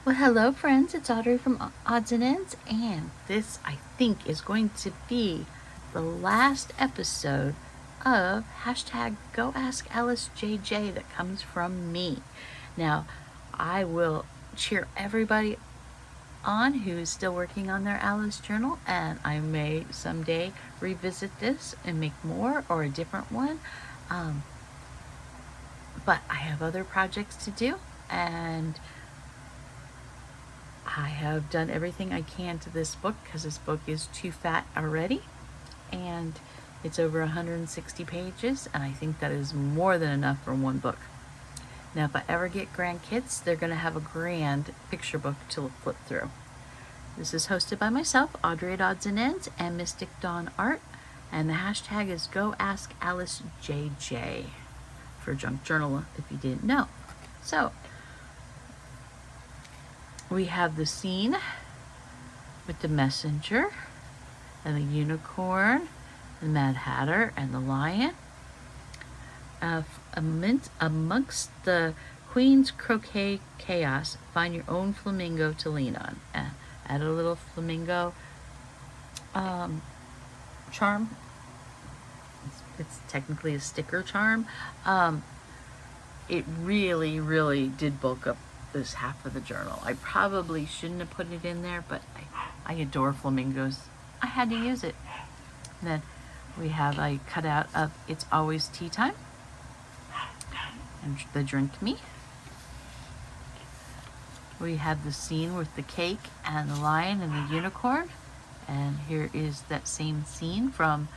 Well, hello, friends. It's Audrey from Odds and Ends, and this, I think, is going to be the last episode of hashtag Go Ask Alice JJ that comes from me. Now, I will cheer everybody on who's still working on their Alice journal, and I may someday revisit this and make more or a different one. But I have other projects to do, and I have done everything I can to this book because this book is too fat already, and it's over 160 pages, and I think that is more than enough for one book. Now, if I ever get grandkids, they're going to have a grand picture book to flip through. This is hosted by myself, Audrey at Odds and Ends, and Mystic Dawn Art, and the hashtag is Go Ask Alice JJ for Junk Journal, if you didn't know. So, we have the scene with the messenger and the unicorn, the Mad Hatter, and the lion. Amongst the Queen's croquet chaos, find your own flamingo to lean on. Add a little flamingo charm. It's technically a sticker charm. It really, really did bulk up this half of the journal. I probably shouldn't have put it in there, but I adore flamingos. I had to use it. And then we have a cutout of It's Always Tea Time and the Drink Me. We have the scene with the cake and the lion and the unicorn. And here is that same scene from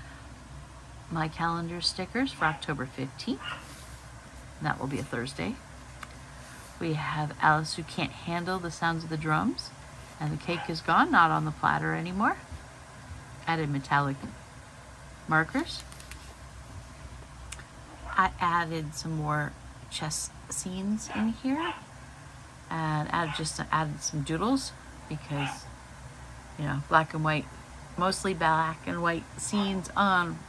my calendar stickers for October 15th. And that will be a Thursday. We have Alice who can't handle the sounds of the drums, and the cake is gone, not on the platter anymore. Added metallic markers. I added some more chess scenes in here, and added some doodles because, black and white, mostly black and white scenes on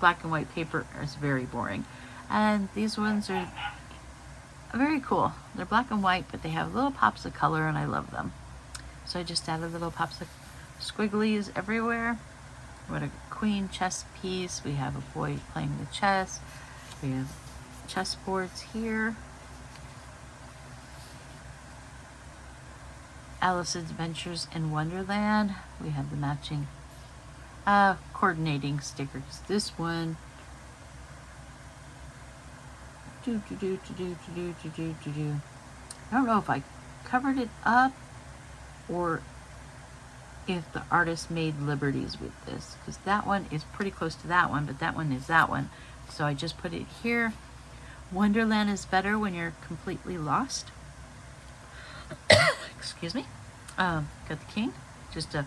black and white paper is very boring. And these ones are very cool. They're black and white, but they have little pops of color, and I love them. So I just added little pops of squigglies everywhere. What a queen chess piece. We have a boy playing the chess. We have chess boards here. Alice's Adventures in Wonderland. We have the matching coordinating stickers. This one. I don't know if I covered it up or if the artist made liberties with this, because that one is pretty close to that one, but that one is that one. So I just put it here. Wonderland is better when you're completely lost. Excuse me. Got the king. Just a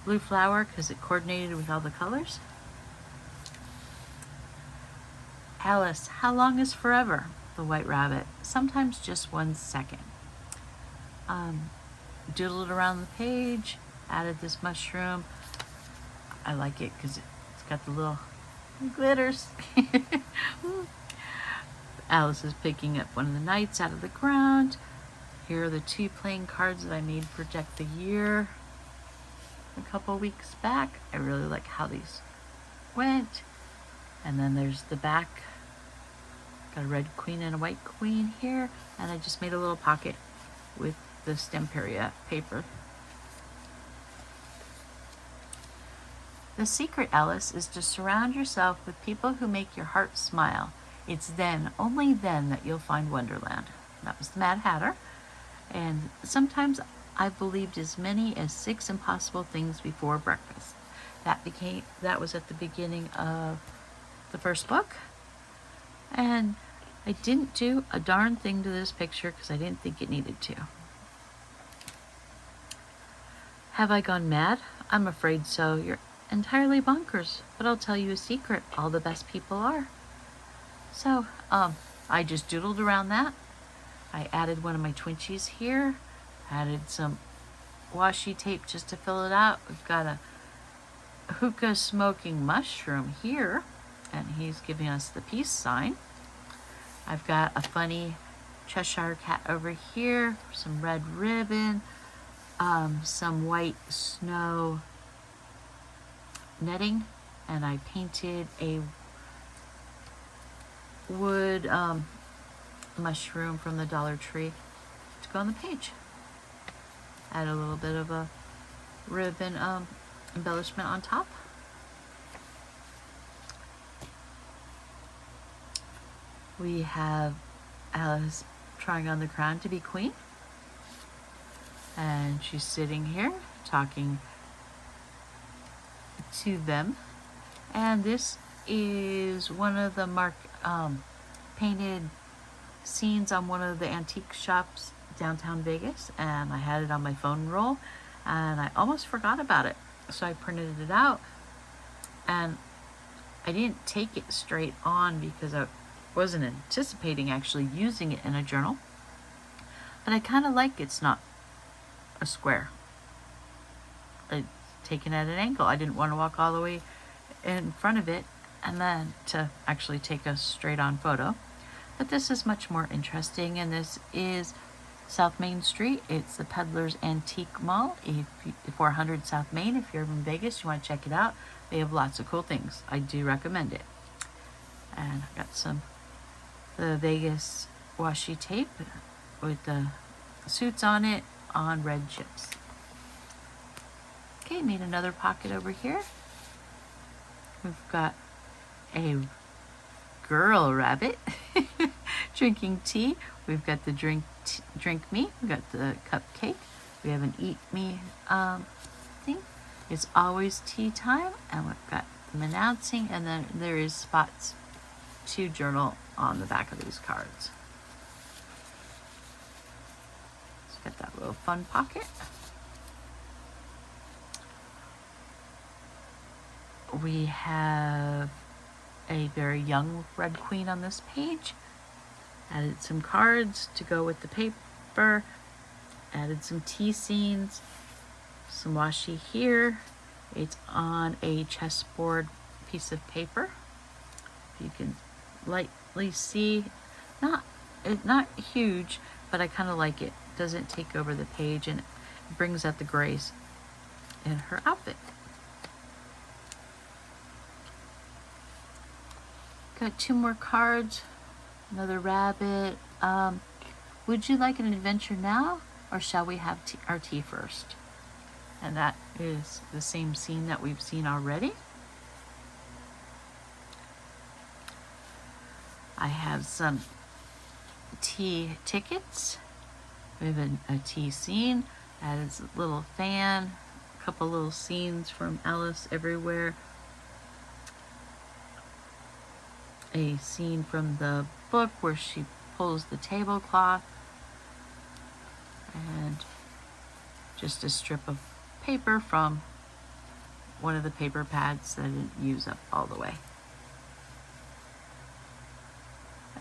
blue flower because it coordinated with all the colors. Alice, how long is forever? The White Rabbit. Sometimes just 1 second. Doodled around the page. Added this mushroom. I like it because it's got the little glitters. Alice is picking up one of the knights out of the ground. Here are the 2 playing cards that I made for Deck the Year a couple weeks back. I really like how these went. And then there's the back. Got a red queen and a white queen here. And I just made a little pocket with the Stemperia paper. The secret, Alice, is to surround yourself with people who make your heart smile. It's then, only then, that you'll find Wonderland. That was the Mad Hatter. And sometimes I believed as many as 6 impossible things before breakfast. That was at the beginning of the first book. And I didn't do a darn thing to this picture because I didn't think it needed to. Have I gone mad? I'm afraid so. You're entirely bonkers. But I'll tell you a secret. All the best people are. So, I just doodled around that. I added one of my Twinchies here. Added some washi tape just to fill it out. We've got a hookah smoking mushroom here. And he's giving us the peace sign. I've got a funny Cheshire cat over here, some red ribbon, some white snow netting, and I painted a wood mushroom from the Dollar Tree to go on the page. Add a little bit of a ribbon embellishment on top. We have Alice trying on the crown to be queen, and she's sitting here talking to them. And this is one of the painted scenes on one of the antique shops downtown Vegas, and I had it on my phone roll and I almost forgot about it, so I printed it out, and I didn't take it straight on because I wasn't anticipating actually using it in a journal, but I kind of like it's not a square. It's taken at an angle. I didn't want to walk all the way in front of it and then to actually take a straight on photo. But this is much more interesting, and this is South Main Street. It's the Peddler's Antique Mall, 400 South Main. If you're in Vegas, you want to check it out. They have lots of cool things. I do recommend it. And I've got the Vegas washi tape with the suits on it on red chips. Okay, made another pocket over here. We've got a girl rabbit drinking tea. We've got the drink me. We've got the cupcake. We have an eat me thing. It's always tea time, and we've got them announcing, and then there is spots to journal on the back of these cards. Let's get that little fun pocket. We have a very young Red Queen on this page. Added some cards to go with the paper. Added some tea scenes. Some washi here. It's on a chessboard piece of paper. You can lightly see, not huge, but I kind of like it. Doesn't take over the page, and it brings out the grays in her outfit. Got two more cards. Another rabbit. Would you like an adventure now, or shall we have our tea first? And that is the same scene that we've seen already. I have some tea tickets. We have a tea scene. That is a little fan. A couple little scenes from Alice Everywhere. A scene from the book where she pulls the tablecloth, and just a strip of paper from one of the paper pads that I didn't use up all the way.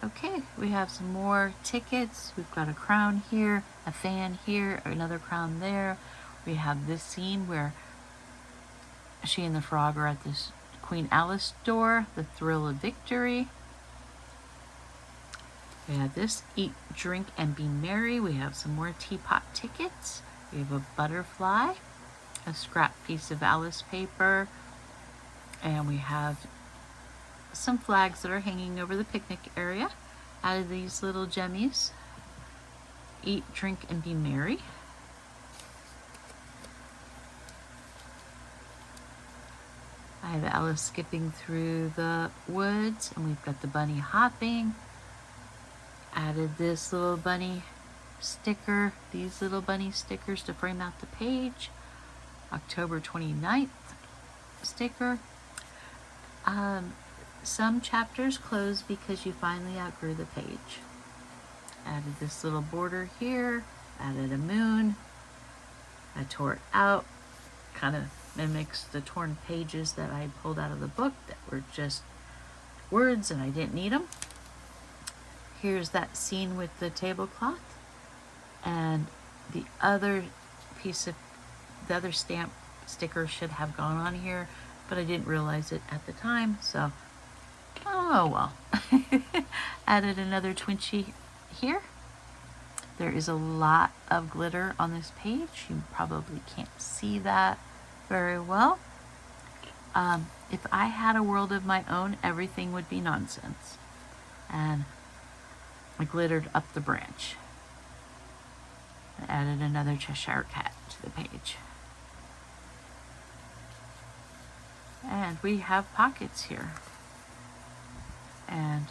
Okay, we have some more tickets. We've got a crown here, a fan here, another crown there. We have this scene where she and the frog are at this Queen Alice door, the thrill of victory. We have this, eat, drink, and be merry. We have some more teapot tickets. We have a butterfly, a scrap piece of Alice paper, and we have some flags that are hanging over the picnic area. Out of these little jemmies, eat, drink, and be merry. I have Alice skipping through the woods, and we've got the bunny hopping. Added this little bunny sticker, these little bunny stickers to frame out the page. October 29th sticker. Some chapters close because you finally outgrew the page. Added this little border here. Added a moon. I tore it out. Kind of mimics the torn pages that I pulled out of the book that were just words and I didn't need them. Here's that scene with the tablecloth, and the other stamp sticker should have gone on here, but I didn't realize it at the time, so oh well. Added another twinchie here, There is a lot of glitter on this page. You probably can't see that very well. If I had a world of my own, everything would be nonsense. And I glittered up the branch. I added another Cheshire cat to the page. And we have pockets here. And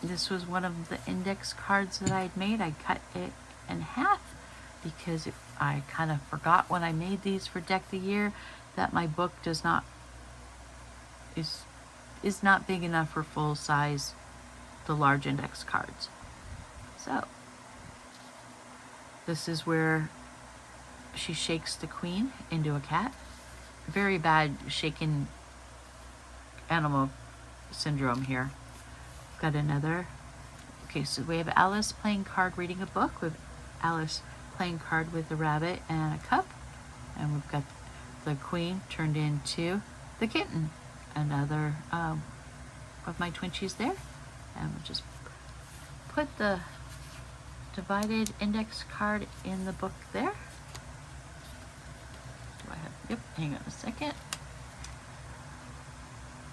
this was one of the index cards that I had made. I cut it in half because I kind of forgot when I made these for Deck the Year that my book is not big enough for full size, the large index cards. So this is where she shakes the queen into a cat. Very bad shaken animal syndrome here. Got another. Okay, so we have Alice playing card reading a book, with Alice playing card with a rabbit and a cup. And we've got the queen turned into the kitten. Another of my Twinchies there. And we'll just put the divided index card in the book there. Yep, hang on a second.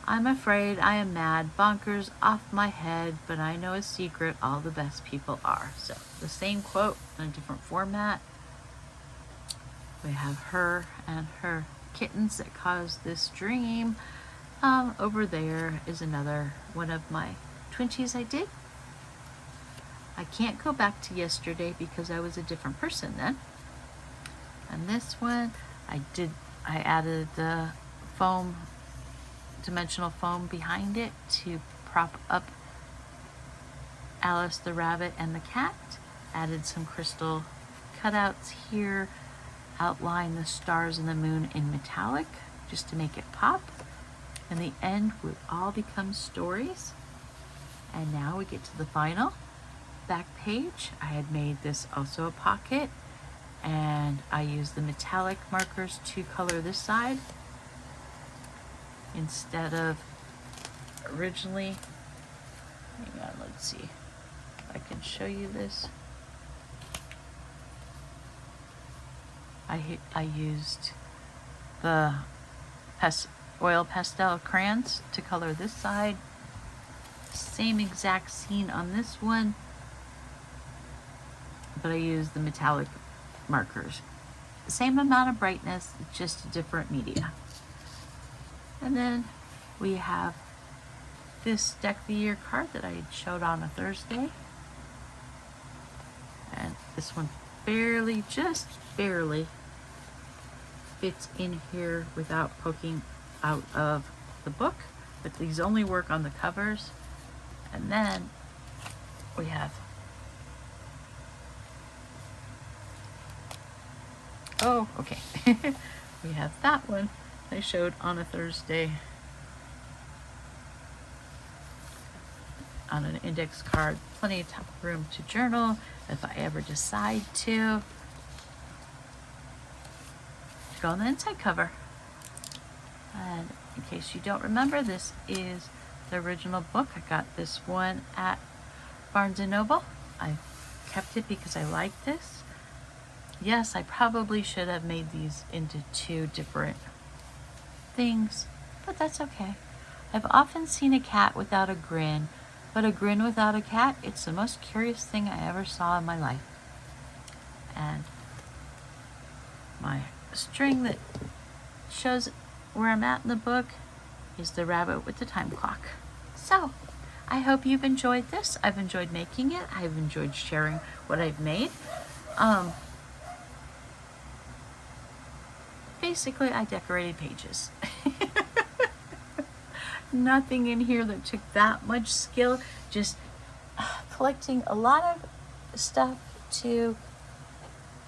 I'm afraid I am mad, bonkers off my head, but I know a secret, all the best people are. So the same quote in a different format. We have her and her kittens that caused this dream. Over there is another one of my Twinchies I did. I can't go back to yesterday because I was a different person then. And this one, I added the foam, dimensional foam behind it to prop up Alice the rabbit and the cat. Added some crystal cutouts here. Outline the stars and the moon in metallic just to make it pop. In the end would all become stories. And now we get to the final back page. I had made this also a pocket, and I used the metallic markers to color this side instead of originally. Hang on, let's see if I can show you this. I used the oil pastel crayons to color this side. Same exact scene on this one, but I used the metallic markers. Same amount of brightness, just a different media. And then we have this Deck the Year card that I showed on a Thursday. And this one barely, just barely fits in here without poking out of the book. But these only work on the covers. And then we have, oh, okay. We have that one I showed on a Thursday on an index card. Plenty of room to journal if I ever decide to. Go on the inside cover. And in case you don't remember, this is the original book. I got this one at Barnes & Noble. I kept it because I like this. Yes, I probably should have made these into two different things, but that's okay. I've often seen a cat without a grin, but a grin without a cat, it's the most curious thing I ever saw in my life. And my string that shows where I'm at in the book is the rabbit with the time clock. So, I hope you've enjoyed this. I've enjoyed making it. I've enjoyed sharing what I've made. Basically, I decorated pages. Nothing in here that took that much skill. Just collecting a lot of stuff to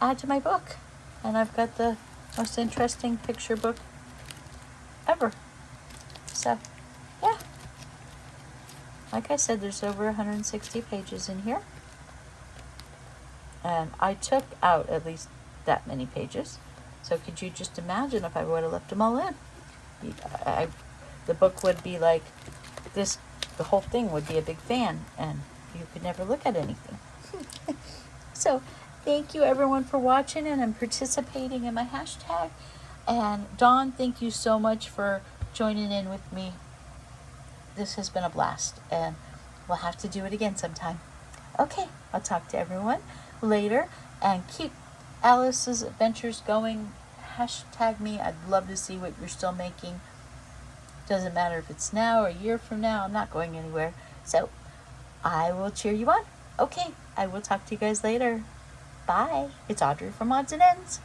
add to my book. And I've got the most interesting picture book ever. So, yeah. Like I said, there's over 160 pages in here. And I took out at least that many pages. So could you just imagine if I would have left them all in? The book would be like this, the whole thing would be a big fan, and you could never look at anything. So thank you everyone for watching and participating in my hashtag. And Dawn, thank you so much for joining in with me. This has been a blast, and we'll have to do it again sometime. Okay, I'll talk to everyone later, and keep Alice's adventures going. Hashtag me. I'd love to see what you're still making. Doesn't matter if it's now or a year from now. I'm not going anywhere. So I will cheer you on. Okay, I will talk to you guys later. Bye. It's Audrey from Odds and Ends.